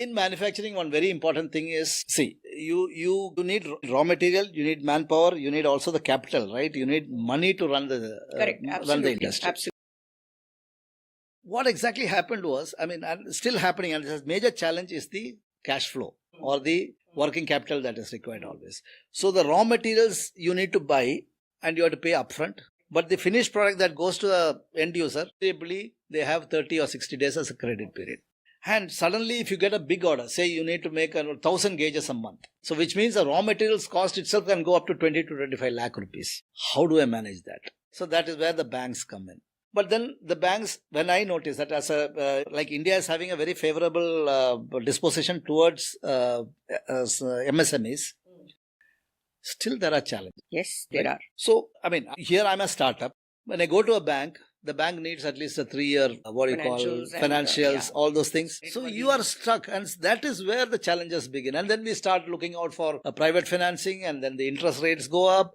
In manufacturing, one very important thing is, see, you need raw material, you need manpower, you need also the capital, right? You need money to run the Correct. run the Absolutely. industry. Absolutely. What exactly happened was, and still happening, and the major challenge is the cash flow or the working capital that is required always. So the raw materials you need to buy and you have to pay upfront. But the finished product that goes to the end user, they have 30 or 60 days as a credit period. And suddenly, if you get a big order, say you need to make 1,000 gauges a month. So which means the raw materials cost itself can go up to 20 to 25 lakh rupees. How do I manage that? So that is where the banks come in. But then the banks, when I notice that as like India is having a very favorable disposition towards MSMEs, still there are challenges. Yes, there are. So, here I'm a startup. When I go to a bank, the bank needs at least a 3-year, financials, all those things. So you are stuck, and that is where the challenges begin. And then we start looking out for private financing, and then the interest rates go up.